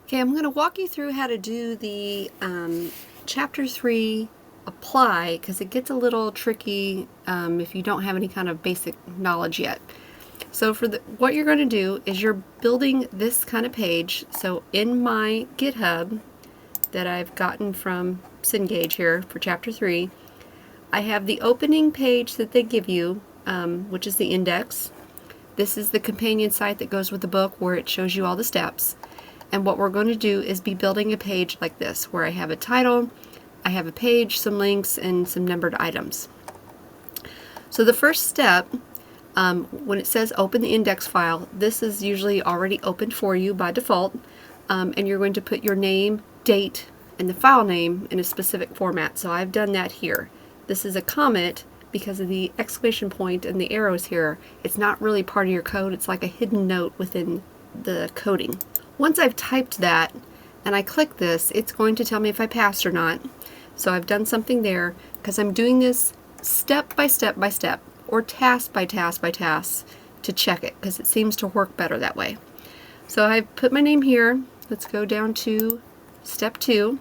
Okay, I'm going to walk you through how to do the Chapter 3 apply, because it gets a little tricky if you don't have any kind of basic knowledge yet. So for what you're going to do is you're building this kind of page. So in my GitHub that I've gotten from Cengage here for Chapter 3, I have the opening page that they give you, which is the index. This is the companion site that goes with the book where it shows you all the steps. And what we're going to do is be building a page like this, where I have a title, I have a page, some links, and some numbered items. So the first step, when it says open the index file, this is usually already opened for you by default, and you're going to put your name, date, and the file name in a specific format. So I've done that here. This is a comment because of the exclamation point and the arrows here. It's not really part of your code, it's like a hidden note within the coding. Once I've typed that and I click this, it's going to tell me if I passed or not. So I've done something there because I'm doing this step by step by step, or task by task by task, to check it, because it seems to work better that way. So I've put my name here. Let's go down to step 2.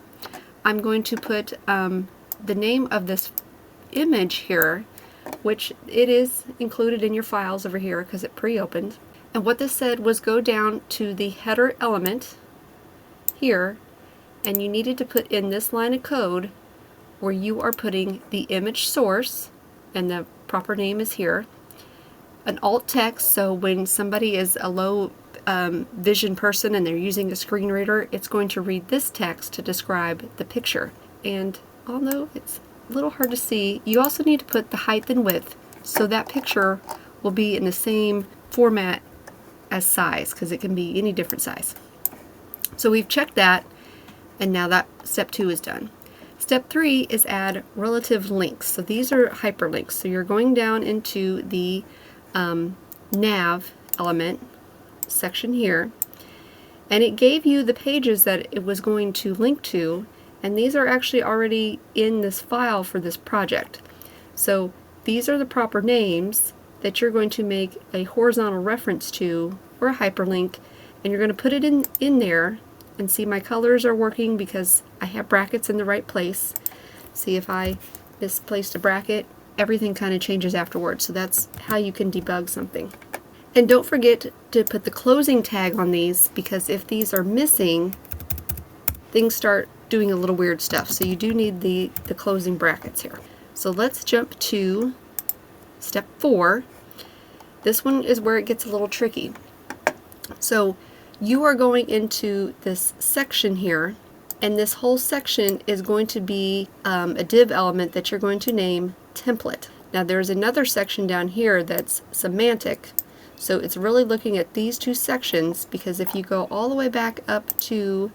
I'm going to put the name of this image here, which it is included in your files over here because it pre-opened. And what this said was go down to the header element here, and you needed to put in this line of code where you are putting the image source, and the proper name is here, an alt text, so when somebody is a low vision person and they're using a screen reader, it's going to read this text to describe the picture. And although it's a little hard to see, you also need to put the height and width so that picture will be in the same format as size, because it can be any different size. So we've checked that, and now that step 2 is done. Step 3 is add relative links. So these are hyperlinks. So you're going down into the nav element section here, and it gave you the pages that it was going to link to, and these are actually already in this file for this project. So these are the proper names that you're going to make a horizontal reference to, or a hyperlink, and you're going to put it in there. And see, my colors are working because I have brackets in the right place. See, if I misplaced a bracket, everything kind of changes afterwards. So that's how you can debug something. And don't forget to put the closing tag on these, because if these are missing, things start doing a little weird stuff. So you do need the closing brackets here. So let's jump to step 4. This one is where it gets a little tricky. So you are going into this section here, and this whole section is going to be a div element that you're going to name template. Now there's another section down here that's semantic, so it's really looking at these two sections, because if you go all the way back up to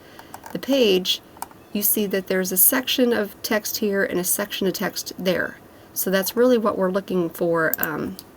the page, you see that there's a section of text here and a section of text there. So that's really what we're looking for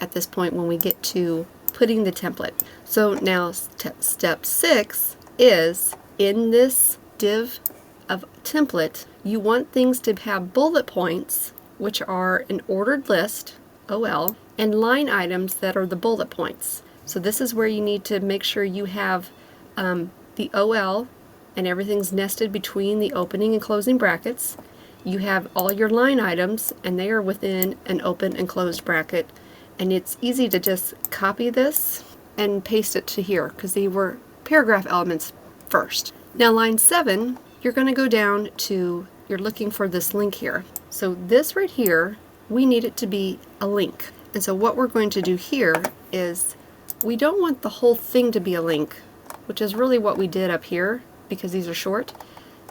at this point when we get to putting the template. So now step 6 is, in this div of template, you want things to have bullet points, which are an ordered list, OL, and line items that are the bullet points. So this is where you need to make sure you have the OL and everything's nested between the opening and closing brackets. You have all your line items, and they are within an open and closed bracket. And it's easy to just copy this and paste it to here, because they were paragraph elements first. Now line 7, you're going to go down to, you're looking for this link here. So this right here, we need it to be a link. And so what we're going to do here is, we don't want the whole thing to be a link, which is really what we did up here, because these are short.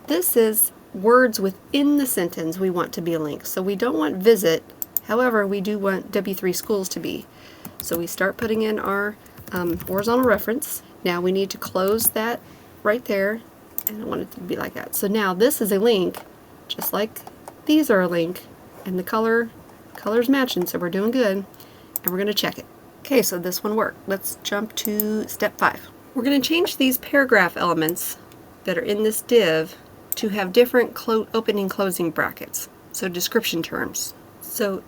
This is words within the sentence we want to be a link. So we don't want visit. However, we do want W3 schools to be. So we start putting in our horizontal reference. Now we need to close that right there, and I want it to be like that. So now this is a link, just like these are a link, and the color's matching, so we're doing good, and we're going to check it. Okay, so this one worked. Let's jump to step 5. We're going to change these paragraph elements that are in this div to have different opening closing brackets, so description terms. So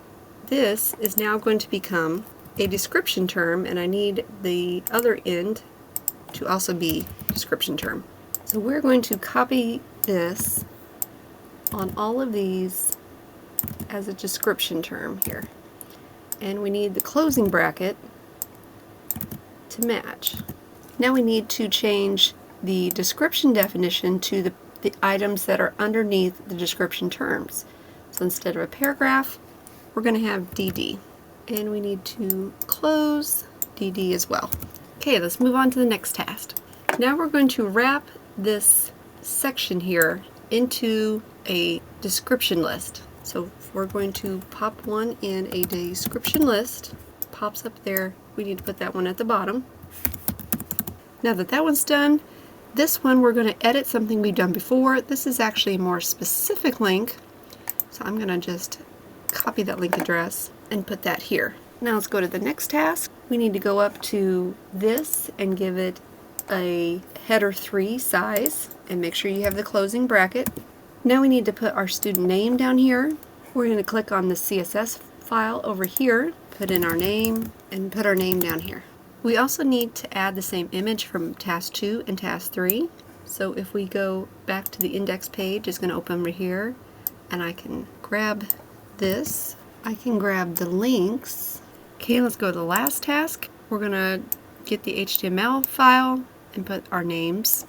this is now going to become a description term, and I need the other end to also be description term. So we're going to copy this on all of these as a description term here. And we need the closing bracket to match. Now we need to change the description definition to the items that are underneath the description terms. So instead of a paragraph, we're going to have DD. And we need to close DD as well. Okay, let's move on to the next task. Now we're going to wrap this section here into a description list. So we're going to pop one in a description list. Pops up there. We need to put that one at the bottom. Now that that one's done, this one we're going to edit something we've done before. This is actually a more specific link. So I'm going to just copy that link address and put that here. Now let's go to the next task. We need to go up to this and give it a header 3 size and make sure you have the closing bracket. Now we need to put our student name down here. We're going to click on the CSS file over here, put in our name, and put our name down here. We also need to add the same image from task 2 and task 3. So if we go back to the index page, it's going to open over here, and I can grab this. I can grab the links. Okay, let's go to the last task. We're going to get the HTML file and put our names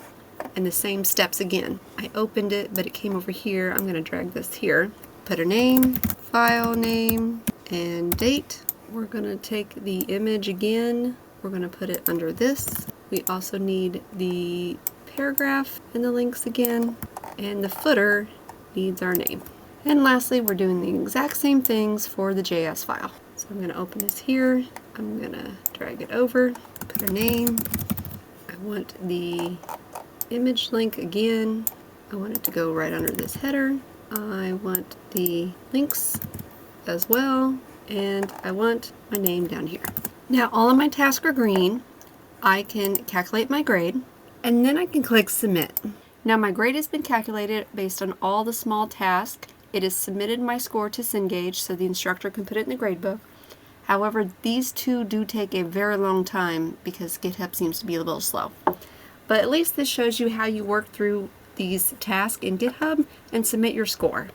and the same steps again. I opened it, but it came over here. I'm going to drag this here. Put a name, file name, and date. We're going to take the image again. We're going to put it under this. We also need the paragraph and the links again, and the footer needs our name. And lastly, we're doing the exact same things for the JS file. So I'm going to open this here. I'm going to drag it over, put a name. I want the image link again. I want it to go right under this header. I want the links as well, and I want my name down here. Now all of my tasks are green. I can calculate my grade, and then I can click submit. Now my grade has been calculated based on all the small tasks. It has submitted my score to Cengage so the instructor can put it in the gradebook. However, these two do take a very long time because GitHub seems to be a little slow. But at least this shows you how you work through these tasks in GitHub and submit your score.